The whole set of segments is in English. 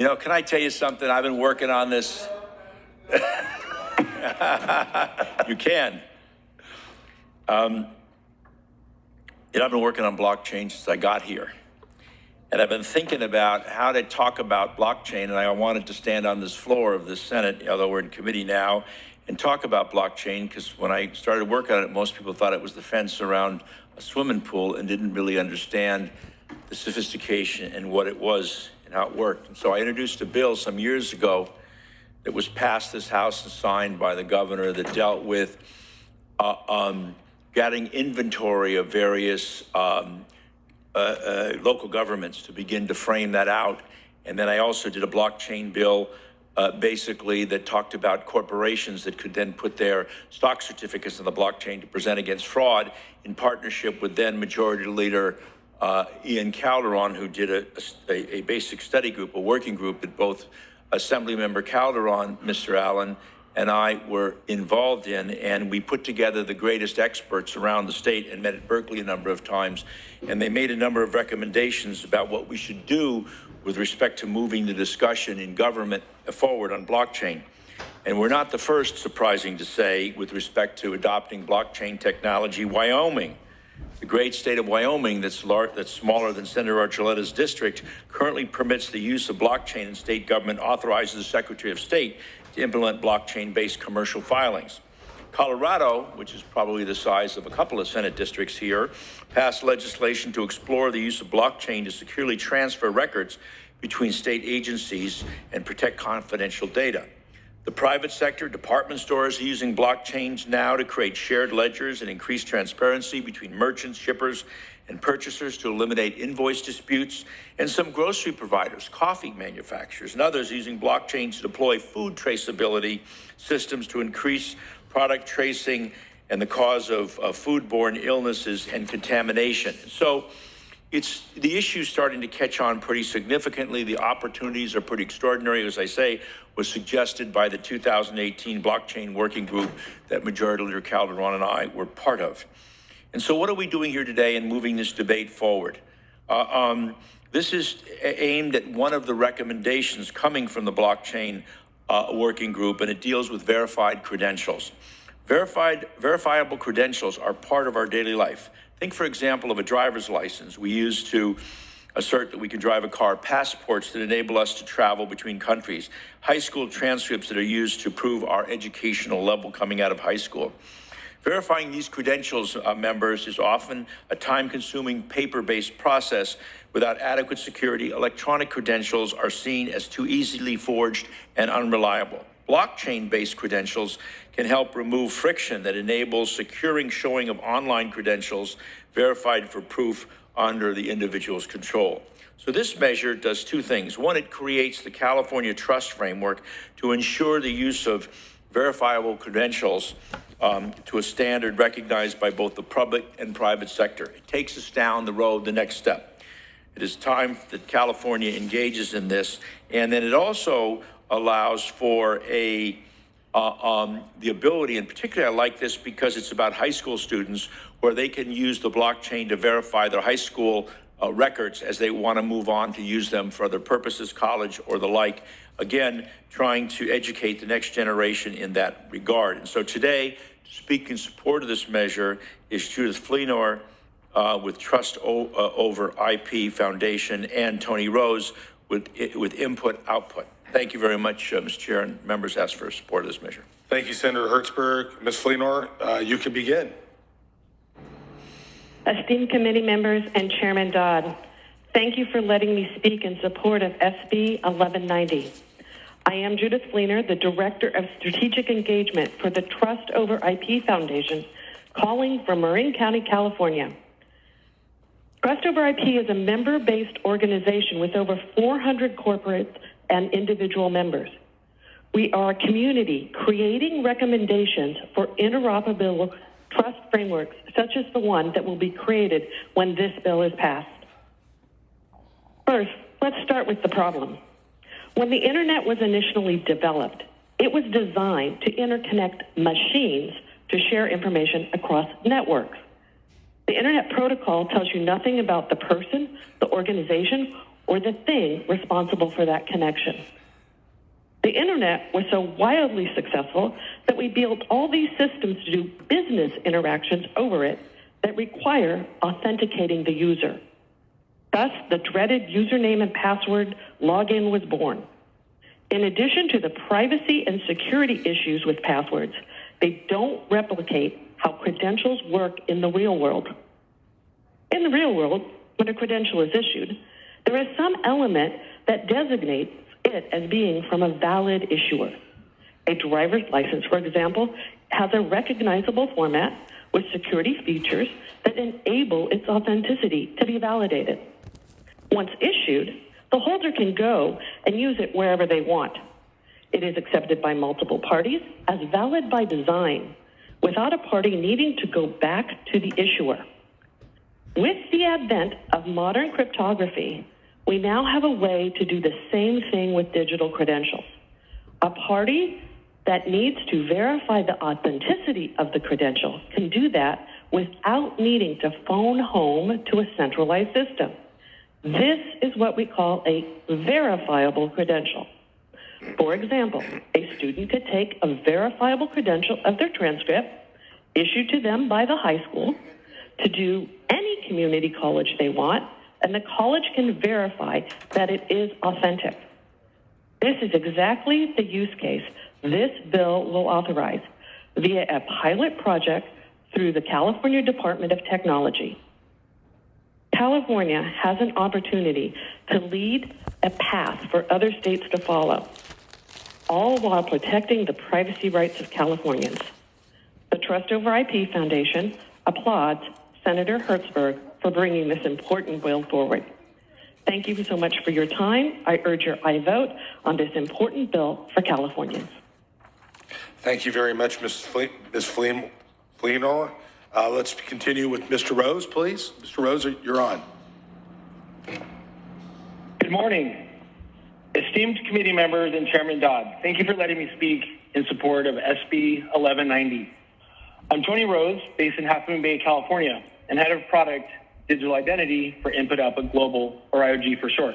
You know, can I tell you something? I've been working on this. You can. I've been working on blockchain since I got here. And I've been thinking about how to talk about blockchain, and I wanted to stand on this floor of the Senate, although we're in committee now, and talk about blockchain, because when I started working on it, most people thought it was the fence around a swimming pool and didn't really understand the sophistication and what it was and how it worked. And so I introduced a bill some years ago that was passed this House and signed by the governor that dealt with getting inventory of various local governments to begin to frame that out. And then I also did a blockchain bill basically that talked about corporations that could then put their stock certificates in the blockchain to present against fraud, in partnership with then Majority Leader Ian Calderon, who did a basic study group, a working group that both Assemblymember Calderon, Mr. Allen, and I were involved in, and we put together the greatest experts around the state and met at Berkeley a number of times, and they made a number of recommendations about what we should do with respect to moving the discussion in government forward on blockchain. And we're not the first, surprising to say, with respect to adopting blockchain technology. Wyoming, the great state of Wyoming that's smaller than Senator Archuleta's district, currently permits the use of blockchain, and state government authorizes the Secretary of State to implement blockchain-based commercial filings. Colorado, which is probably the size of a couple of Senate districts here, passed legislation to explore the use of blockchain to securely transfer records between state agencies and protect confidential data. The private sector, department stores are using blockchains now to create shared ledgers and increase transparency between merchants, shippers, and purchasers to eliminate invoice disputes. And some grocery providers, coffee manufacturers, and others using blockchain to deploy food traceability systems to increase product tracing and the cause of foodborne illnesses and contamination. So it's the issue starting to catch on pretty significantly. The opportunities are pretty extraordinary, as I say, was suggested by the 2018 blockchain working group that Majority Leader Calderon and I were part of. And so what are we doing here today in moving this debate forward? This is aimed at one of the recommendations coming from the blockchain working group, and it deals with verified credentials. Verifiable credentials are part of our daily life. Think, for example, of a driver's license we use to assert that we can drive a car, passports that enable us to travel between countries, high school transcripts that are used to prove our educational level coming out of high school. Verifying these credentials, members, is often a time-consuming paper-based process without adequate security. Electronic credentials are seen as too easily forged and unreliable. Blockchain-based credentials can help remove friction that enables securing showing of online credentials verified for proof under the individual's control. So this measure does two things. One, it creates the California Trust Framework to ensure the use of verifiable credentials to a standard recognized by both the public and private sector. It takes us down the road, the next step. It is time that California engages in this, and then it also allows for the ability, and particularly I like this because it's about high school students, where they can use the blockchain to verify their high school records as they want to move on to use them for other purposes, college or the like. Again, trying to educate the next generation in that regard. And so today, to speak in support of this measure is Judith Fleenor with Trust Over IP Foundation, and Tony Rose with Input Output. Thank you very much, Mr. Chair, and members ask for support of this measure. Thank you, Senator Hertzberg. Ms. Fleenor, you can begin. Esteemed committee members and Chairman Dodd, thank you for letting me speak in support of SB 1190. I am Judith Fleenor, the Director of Strategic Engagement for the Trust Over IP Foundation, calling from Marin County, California. Trust Over IP is a member-based organization with over 400 corporate and individual members. We are a community creating recommendations for interoperable trust frameworks, such as the one that will be created when this bill is passed. First, let's start with the problem. When the internet was initially developed, it was designed to interconnect machines to share information across networks. The internet protocol tells you nothing about the person, the organization, or the thing responsible for that connection. The internet was so wildly successful that we built all these systems to do business interactions over it that require authenticating the user. Thus, the dreaded username and password login was born. In addition to the privacy and security issues with passwords, they don't replicate how credentials work in the real world. In the real world, when a credential is issued, there is some element that designates it as being from a valid issuer. A driver's license, for example, has a recognizable format with security features that enable its authenticity to be validated. Once issued, the holder can go and use it wherever they want. It is accepted by multiple parties as valid by design, without a party needing to go back to the issuer. With the advent of modern cryptography, we now have a way to do the same thing with digital credentials. A party that needs to verify the authenticity of the credential can do that without needing to phone home to a centralized system. This is what we call a verifiable credential. For example, a student could take a verifiable credential of their transcript issued to them by the high school to do any community college they want, and the college can verify that it is authentic. This is exactly the use case this bill will authorize via a pilot project through the California Department of Technology. California has an opportunity to lead a path for other states to follow, all while protecting the privacy rights of Californians. The Trust Over IP Foundation applauds Senator Hertzberg for bringing this important bill forward. Thank you so much for your time. I urge your aye vote on this important bill for Californians. Thank you very much, Ms. Fleenor. Let's continue with Mr. Rose, please. Mr. Rose, you're on. Good morning. Esteemed committee members and Chairman Dodd, thank you for letting me speak in support of SB 1190. I'm Tony Rose, based in Half Moon Bay, California, and head of product digital identity for Input Output Global, or IOG for short.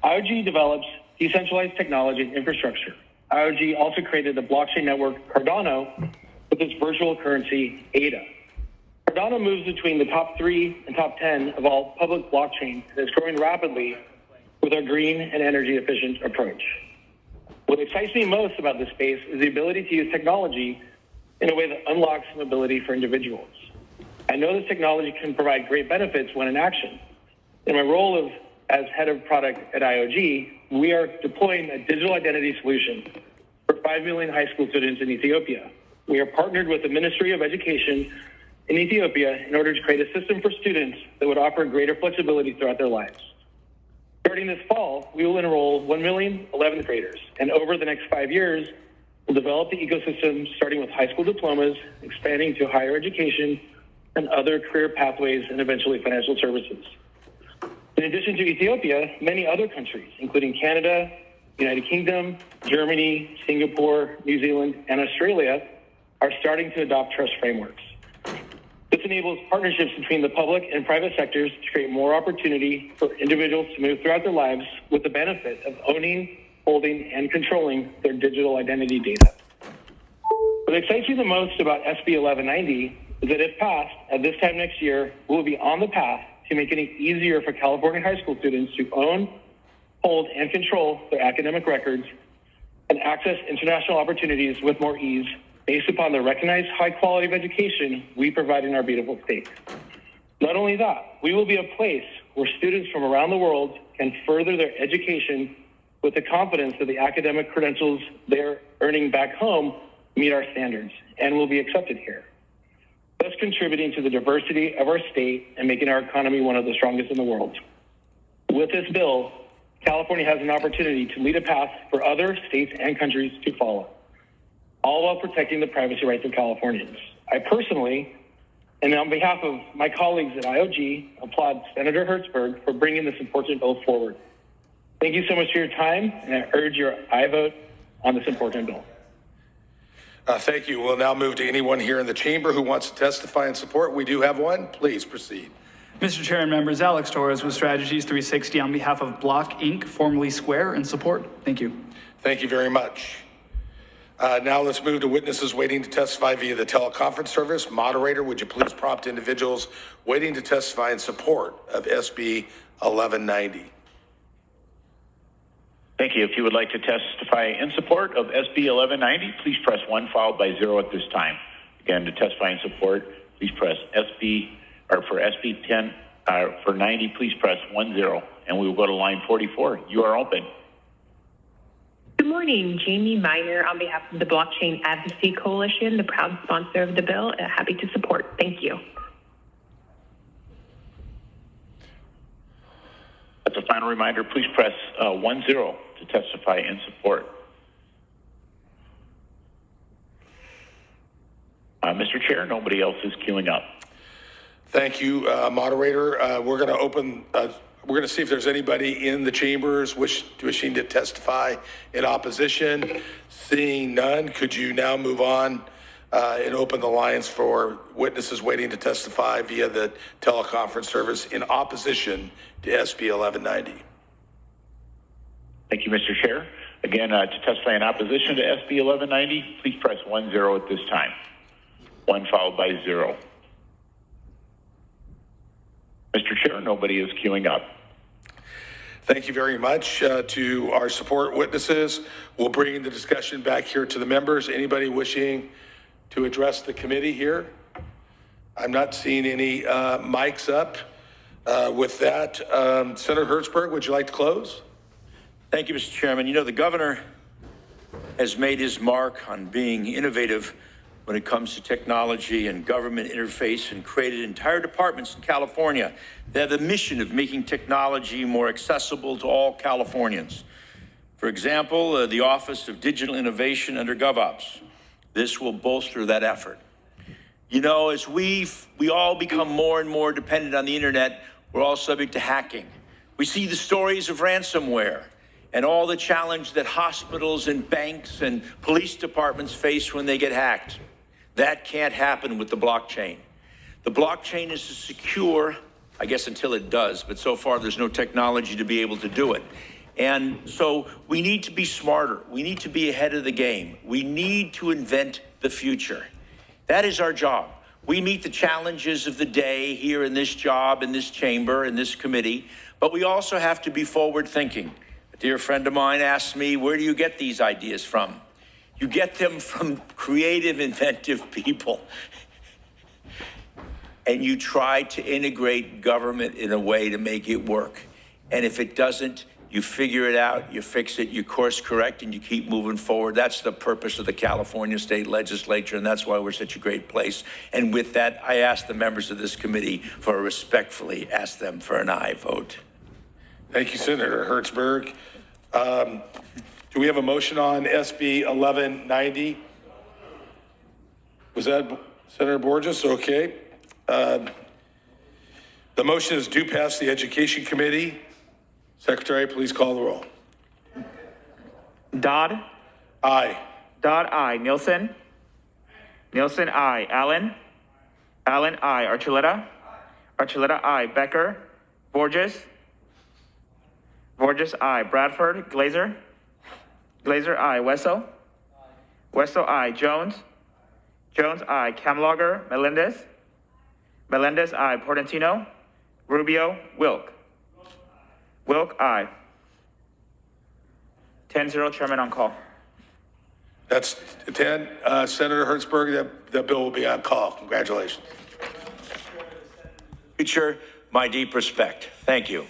IOG develops decentralized technology and infrastructure. IOG also created the blockchain network Cardano with its virtual currency, ADA. Cardano moves between the top 3 and top 10 of all public blockchains and is growing rapidly with our green and energy efficient approach. What excites me most about this space is the ability to use technology in a way that unlocks mobility for individuals. I know this technology can provide great benefits when in action. In my role as head of product at IOG, we are deploying a digital identity solution for 5 million high school students in Ethiopia. We are partnered with the Ministry of Education in Ethiopia in order to create a system for students that would offer greater flexibility throughout their lives. Starting this fall, we will enroll 1 million 11th graders, and over the next 5 years, we'll develop the ecosystem starting with high school diplomas, expanding to higher education, and other career pathways, and eventually financial services. In addition to Ethiopia, many other countries, including Canada, United Kingdom, Germany, Singapore, New Zealand, and Australia, are starting to adopt trust frameworks. This enables partnerships between the public and private sectors to create more opportunity for individuals to move throughout their lives with the benefit of owning, holding, and controlling their digital identity data. What excites me the most about SB 1190 is that if passed, at this time next year, we'll be on the path to making it easier for California high school students to own, hold, and control their academic records and access international opportunities with more ease based upon the recognized high quality of education we provide in our beautiful state. Not only that, we will be a place where students from around the world can further their education with the confidence that the academic credentials they're earning back home meet our standards and will be accepted here, thus contributing to the diversity of our state and making our economy one of the strongest in the world. With this bill, California has an opportunity to lead a path for other states and countries to follow, all while protecting the privacy rights of Californians. I personally, and on behalf of my colleagues at IOG, applaud Senator Hertzberg for bringing this important bill forward. Thank you so much for your time, and I urge your aye vote on this important bill. Thank you. We'll now move to anyone here in the chamber who wants to testify in support. We do have one. Please proceed. Mr. Chair and members, Alex Torres with Strategies 360 on behalf of Block Inc., formerly Square, in support. Thank you. Thank you very much. Now let's move to witnesses waiting to testify via the teleconference service. Moderator, would you please prompt individuals waiting to testify in support of SB 1190? Thank you. If you would like to testify in support of SB 1190, please press 1 followed by 0 at this time. Again, to testify in support, please press for SB 10, for 90, please press 10, and we will go to line 44. You are open. Good morning, Jamie Miner on behalf of the Blockchain Advocacy Coalition, the proud sponsor of the bill. Happy to support. Thank you. As a final reminder, please press 10 to testify in support. Mr. Chair, nobody else is queuing up. Thank you, moderator. We're going to open. We're going to see if there's anybody in the chambers wishing to testify in opposition. Seeing none, could you now move on and open the lines for witnesses waiting to testify via the teleconference service in opposition to SB 1190? Thank you, Mr. Chair. Again, to testify in opposition to SB 1190, please press 10 at this time. 1 followed by 0. Mr. Chair, nobody is queuing up. Thank you very much to our support witnesses. We'll bring the discussion back here to the members. Anybody wishing to address the committee here? I'm not seeing any mics up. With that, Senator Hertzberg, would you like to close? Thank you, Mr. Chairman. You know, the governor has made his mark on being innovative when it comes to technology and government interface and created entire departments in California that have the mission of making technology more accessible to all Californians. For example, the Office of Digital Innovation under GovOps. This will bolster that effort. You know, as we all become more and more dependent on the internet, we're all subject to hacking. We see the stories of ransomware and all the challenge that hospitals and banks and police departments face when they get hacked. That can't happen with the blockchain. The blockchain is secure, I guess until it does, but so far there's no technology to be able to do it. And so we need to be smarter. We need to be ahead of the game. We need to invent the future. That is our job. We meet the challenges of the day here in this job, in this chamber, in this committee, but we also have to be forward thinking. A dear friend of mine asked me, where do you get these ideas from? You get them from creative, inventive people. And you try to integrate government in a way to make it work. And if it doesn't, you figure it out, you fix it, you course correct, and you keep moving forward. That's the purpose of the California State Legislature, and that's why we're such a great place. And with that, I ask the members of this committee for respectfully ask them for an aye vote. Thank you, Senator Hertzberg. Do we have a motion on SB 1190? Was that Senator Borges? Okay. The motion is due pass the Education Committee. Secretary, please call the roll. Dodd? Aye. Dodd, aye. Nielsen? Nielsen, aye. Allen? Allen, aye. Archuleta? Archuleta, aye. Becker? Borges? Borges, aye. Bradford? Glazer? Glazer, aye. Wessel? Wessel, aye. Jones? Jones, aye. Kamlager? Melendez? Melendez, aye. Portantino? Rubio? Wilk? Wilk, aye. 10-0, Chairman on call. That's 10. Senator Hertzberg, that bill will be on call. Congratulations. Future, my deep respect. Thank you.